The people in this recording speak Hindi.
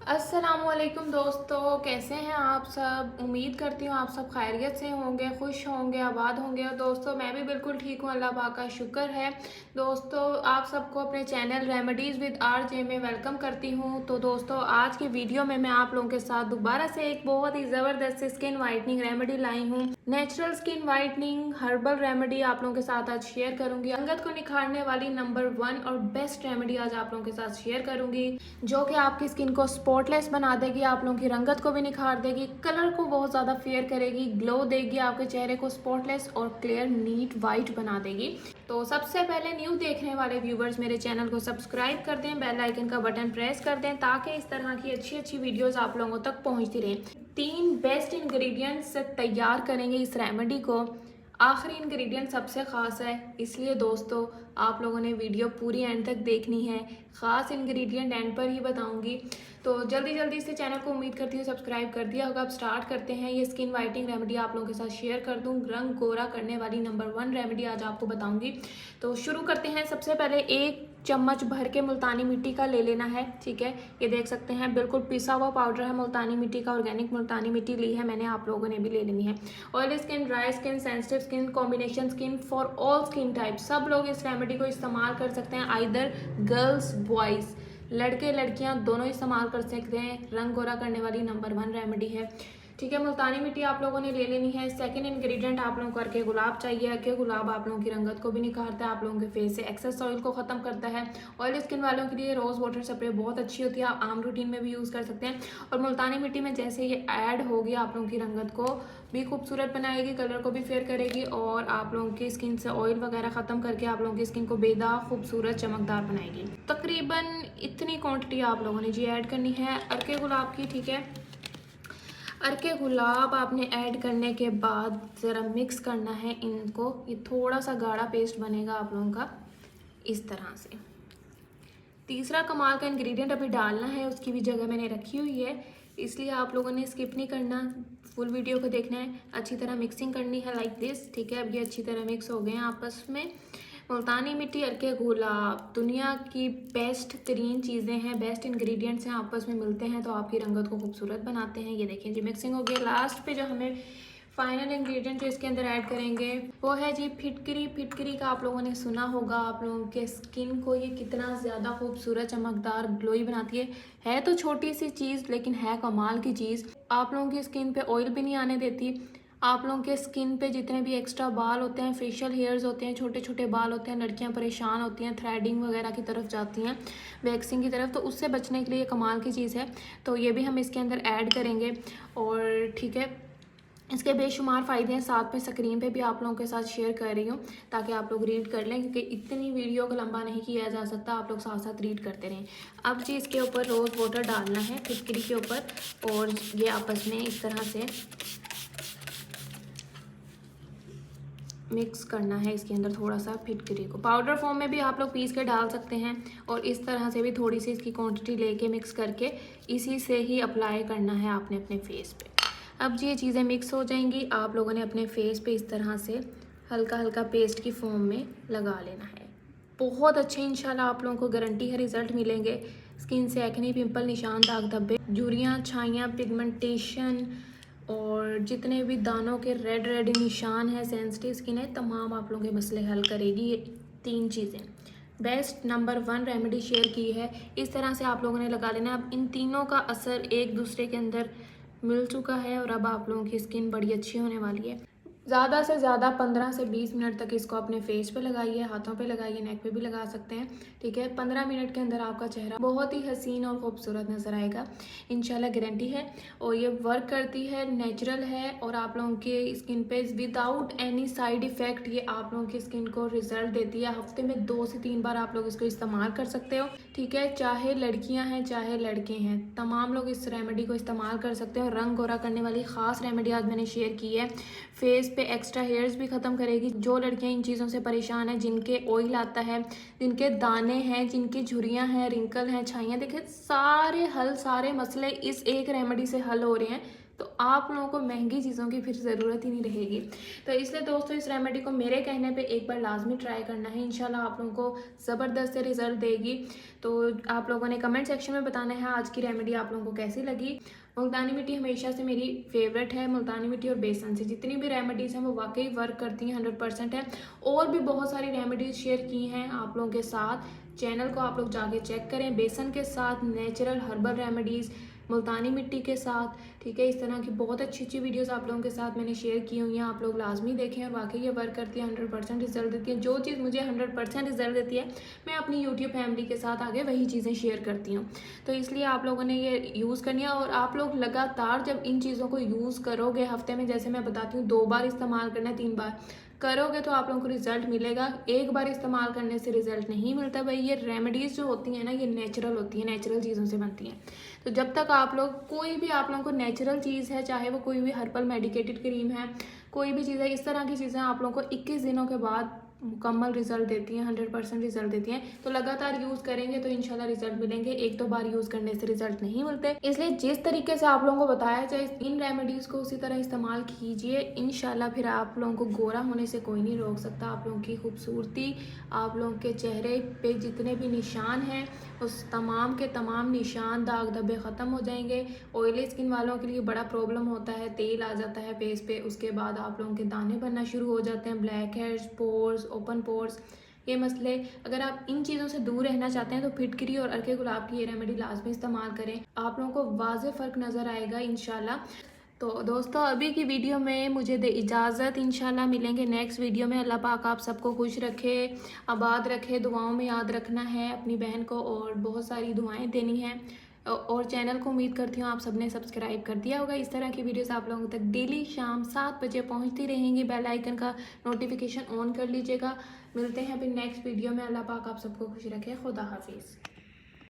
अस्सलामुअलैकुम दोस्तों, कैसे हैं आप सब। उम्मीद करती हूँ आप सब खैरियत से होंगे, खुश होंगे, आबाद होंगे। और दोस्तों मैं भी बिल्कुल ठीक हूँ, अल्लाह पाक का शुक्र है। दोस्तों आप सबको अपने चैनल रेमेडीज़ विद RJ में वेलकम करती हूँ। तो दोस्तों आज की वीडियो में मैं आप लोगों के साथ दोबारा से एक बहुत ही ज़बरदस्त स्किन वाइटनिंग रेमेडी लाई हूँ। Natural skin whitening herbal remedy आप लोगों के साथ आज शेयर करूंगी। रंगत को निखारने वाली नंबर 1 और बेस्ट रेमेडी आज आप लोगों के साथ शेयर करूंगी, जो कि आपकी स्किन को स्पॉटलेस बना देगी, आप लोगों की रंगत को भी निखार देगी, कलर को बहुत ज़्यादा फेयर करेगी, ग्लो देगी, आपके चेहरे को स्पॉटलेस और क्लियर नीट वाइट बना देगी। तो सबसे पहले न्यू देखने वाले व्यूवर्स मेरे चैनल को सब्सक्राइब कर दें, बेल आइकन का बटन प्रेस कर दें ताकि इस तरह की अच्छी अच्छी वीडियोस आप लोगों तक पहुंचती रहें। 3 बेस्ट इंग्रेडिएंट्स से तैयार करेंगे इस रेमेडी को। आखिरी इंग्रेडिएंट सबसे ख़ास है, इसलिए दोस्तों आप लोगों ने वीडियो पूरी एंड तक देखनी है। ख़ास इंग्रेडिएंट एंड पर ही बताऊंगी। तो जल्दी जल्दी से चैनल को उम्मीद करती हूँ सब्सक्राइब कर दिया होगा। अब स्टार्ट करते हैं। ये स्किन वाइटनिंग रेमेडी आप लोगों के साथ शेयर कर दूँ, रंग गोरा करने वाली नंबर 1 रेमेडी आज आपको बताऊंगी। तो शुरू करते हैं। सबसे पहले 1 चम्मच भर के मुल्तानी मिट्टी का ले लेना है। ठीक है, ये देख सकते हैं बिल्कुल पिसा हुआ पाउडर है मुल्तानी मिट्टी का। ऑर्गेनिक मुल्तानी मिट्टी ली है मैंने, आप लोगों ने भी ले लेनी है। Oily skin, dry skin, sensitive skin, combination skin, for all skin type सब लोग इस रेमेडी को इस्तेमाल कर सकते हैं। आइदर गर्ल्स बॉयज़, लड़के लड़कियां दोनों इस्तेमाल कर सकते हैं। रंग गोरा करने वाली नंबर 1 रेमेडी है। ठीक है, मुल्तानी मिट्टी आप लोगों ने ले लेनी है। सेकंड इंग्रेडिएंट आप लोगों को अर्के गुलाब चाहिए। अर्के गुलाब आप लोगों की रंगत को भी निखारता है, आप लोगों के फेस से एक्सेस ऑयल को ख़त्म करता है। ऑयल स्किन वालों के लिए रोज़ वाटर स्प्रे बहुत अच्छी होती है, आप आम रूटीन में भी यूज़ कर सकते हैं। और मुल्तानी मिट्टी में जैसे ये ऐड होगी आप लोगों की रंगत को भी खूबसूरत बनाएगी, कलर को भी फेयर करेगी और आप लोगों की स्किन से ऑयल वगैरह ख़त्म करके आप लोगों की स्किन को बेदाग, खूबसूरत, चमकदार बनाएगी। तकरीबन इतनी क्वांटिटी आप लोगों ने जी ऐड करनी है अर्के गुलाब की। ठीक है, अर्के गुलाब आपने ऐड करने के बाद ज़रा मिक्स करना है इनको। ये थोड़ा सा गाढ़ा पेस्ट बनेगा आप लोगों का इस तरह से। तीसरा कमाल का इंग्रेडिएंट अभी डालना है, उसकी भी जगह मैंने रखी हुई है, इसलिए आप लोगों ने स्किप नहीं करना, फुल वीडियो को देखना है। अच्छी तरह मिक्सिंग करनी है लाइक दिस। ठीक है, अब ये अच्छी तरह मिक्स हो गए हैं आपस में। मुल्तानी मिट्टी, अर्के गुलाब दुनिया की बेस्ट तरीन चीज़ें हैं, बेस्ट इंग्रेडिएंट्स हैं, आपस में मिलते हैं तो आपकी रंगत को खूबसूरत बनाते हैं। ये देखिए जी मिक्सिंग हो गया। लास्ट पे जो हमें फाइनल इंग्रेडिएंट जो इसके अंदर ऐड करेंगे वो है जी फिटकरी। फिटकरी का आप लोगों ने सुना होगा, आप लोगों के स्किन को ये कितना ज़्यादा खूबसूरत, चमकदार, ग्लोई बनाती है तो छोटी सी चीज़ लेकिन है कमाल की चीज़। आप लोगों की स्किन पे ऑयल भी नहीं आने देती। आप लोगों के स्किन पे जितने भी एक्स्ट्रा बाल होते हैं, फेशियल हेयर्स होते हैं, छोटे छोटे बाल होते हैं, लड़कियां परेशान होती हैं, थ्रेडिंग वगैरह की तरफ जाती हैं, वैक्सिंग की तरफ, तो उससे बचने के लिए कमाल की चीज़ है। तो ये भी हम इसके अंदर ऐड करेंगे। और ठीक है, इसके बेशुमार फ़ायदे हैं, साथ में स्क्रीन पे भी आप लोगों के साथ शेयर कर रही हूँ ताकि आप लोग रीड कर लें, क्योंकि इतनी वीडियो को लंबा नहीं किया जा सकता, आप लोग साथ साथ रीड करते रहें। अब जी इसके ऊपर रोज़ वाटर डालना है फिटकरी के ऊपर और ये आपस में इस तरह से मिक्स करना है। इसके अंदर थोड़ा सा फिटकरी को पाउडर फॉर्म में भी आप लोग पीस के डाल सकते हैं और इस तरह से भी थोड़ी सी इसकी क्वांटिटी लेके मिक्स करके इसी से ही अप्लाई करना है आपने अपने फेस पे। अब जी ये चीज़ें मिक्स हो जाएंगी, आप लोगों ने अपने फेस पे इस तरह से हल्का हल्का पेस्ट की फॉर्म में लगा लेना है। बहुत अच्छे इंशाल्लाह आप लोगों को गारंटी है रिजल्ट मिलेंगे। स्किन से एक्ने, पिंपल, निशान, दाग धब्बे, झुर्रियाँ, छाइयाँ, पिगमेंटेशन और जितने भी दानों के रेड रेड निशान है, सेंसिटिव स्किन है, तमाम आप लोगों के मसले हल करेगी ये 3 चीज़ें। बेस्ट नंबर 1 रेमेडी शेयर की है, इस तरह से आप लोगों ने लगा लेना। अब इन तीनों का असर एक दूसरे के अंदर मिल चुका है और अब आप लोगों की स्किन बड़ी अच्छी होने वाली है। ज़्यादा से ज़्यादा 15 से 20 मिनट तक इसको अपने फेस पे लगाइए, हाथों पे लगाइए, नेक पे भी लगा सकते हैं। ठीक है, 15 मिनट के अंदर आपका चेहरा बहुत ही हसीन और खूबसूरत नज़र आएगा, इंशाल्लाह गारंटी है। और ये वर्क करती है, नेचुरल है और आप लोगों की स्किन पे विदाउट एनी साइड इफ़ेक्ट ये आप लोगों की स्किन को रिजल्ट देती है। हफ्ते में 2 से 3 बार आप लोग इसको इस्तेमाल कर सकते हो। ठीक है, चाहे लड़कियां हैं चाहे लड़के हैं, तमाम लोग इस रेमेडी को इस्तेमाल कर सकते हो। रंग गोरा करने वाली ख़ास रेमेडी आज मैंने शेयर की है। फेस पे एक्स्ट्रा हेयर्स भी ख़त्म करेगी। जो लड़कियां इन चीज़ों से परेशान हैं, जिनके ऑयल आता है, जिनके दाने हैं, जिनकी झुर्रियाँ हैं, रिंकल हैं, छाइयाँ, देखिए सारे मसले इस एक रेमेडी से हल हो रहे हैं। तो आप लोगों को महंगी चीज़ों की फिर ज़रूरत ही नहीं रहेगी। तो इसलिए दोस्तों इस रेमेडी को मेरे कहने पे एक बार लाजमी ट्राई करना है, इंशाल्लाह आप लोगों को ज़बरदस्त से रिजल्ट देगी। तो आप लोगों ने कमेंट सेक्शन में बताना है आज की रेमेडी आप लोगों को कैसी लगी। मुल्तानी मिट्टी हमेशा से मेरी फेवरेट है। मुल्तानी मिट्टी और बेसन से जितनी भी रेमेडीज़ हैं वो वाकई वर्क करती हैं, 100% है। और भी बहुत सारी रेमेडीज़ शेयर की हैं आप लोगों के साथ, चैनल को आप लोग जाके चेक करें। बेसन के साथ नेचुरल हर्बल रेमेडीज़, मुल्तानी मिट्टी के साथ, ठीक है, इस तरह की बहुत अच्छी अच्छी वीडियोस आप लोगों के साथ मैंने शेयर की हुई हैं। आप लोग लाजमी देखें और वाकई ये वर्क करती है, 100% रिजल्ट देती है। जो चीज़ मुझे 100% रिजल्ट देती है मैं अपनी यूट्यूब फैमिली के साथ आगे वही चीज़ें शेयर करती हूँ। तो इसलिए आप लोगों ने ये यूज़ करनी है और आप लोग लगातार जब इन चीज़ों को यूज़ करोगे, हफ्ते में जैसे मैं बताती हूँ 2 बार इस्तेमाल करना है, 3 बार करोगे तो आप लोगों को रिजल्ट मिलेगा। एक बार इस्तेमाल करने से रिजल्ट नहीं मिलता भाई। ये रेमेडीज़ जो होती हैं ना, ये नेचुरल होती हैं, नेचुरल चीज़ों से बनती हैं। तो जब तक आप लोग कोई भी आप लोगों को नेचुरल चीज़ है, चाहे वो कोई भी हर्बल मेडिकेटेड क्रीम है, कोई भी चीज़ है, इस तरह की चीज़ें आप लोगों को 21 दिनों के बाद मुकम्मल रिजल्ट देती हैं, 100% रिजल्ट देती हैं। तो लगातार यूज़ करेंगे तो इंशाल्लाह रिजल्ट मिलेंगे। एक दो बार यूज़ करने से रिजल्ट नहीं मिलते। इसलिए जिस तरीके से आप लोगों को बताया जाए इन रेमेडीज़ को उसी तरह इस्तेमाल कीजिए, इंशाल्लाह फिर आप लोगों को गोरा होने से कोई नहीं रोक सकता। आप लोगों की खूबसूरती, आप लोगों के चेहरे पे जितने भी निशान हैं उस तमाम के तमाम निशान, दाग धब्बे ख़त्म हो जाएंगे। ऑयली स्किन वालों के लिए बड़ा प्रॉब्लम होता है, तेल आ जाता है फेस पे, उसके बाद आप लोगों के दाने बनना शुरू हो जाते हैं, black heads, pores, open pores, ये मसले। अगर आप इन चीज़ों से दूर रहना चाहते हैं तो फिटकरी और अर्के गुलाब की ये रेमेडी लाजमी इस्तेमाल करें। आप लोगों को वाज़े फ़र्क नज़र आएगा इंशाल्लाह। तो दोस्तों अभी की वीडियो में मुझे दे इजाज़त, इंशाल्लाह मिलेंगे नेक्स्ट वीडियो में। अल्लाह पाक आप सबको खुश रखे, आबाद रखे, दुआओं में याद रखना है अपनी बहन को और बहुत सारी दुआएं देनी हैं। और चैनल को उम्मीद करती हूँ आप सबने सब्सक्राइब कर दिया होगा। इस तरह की वीडियोस आप लोगों तक डेली शाम 7 बजे पहुँचती रहेंगी। बेल आइकन का नोटिफिकेशन ऑन कर लीजिएगा। मिलते हैं फिर नेक्स्ट वीडियो में। अल्लाह पाक आप सबको खुश रखे। खुदा हाफिज़।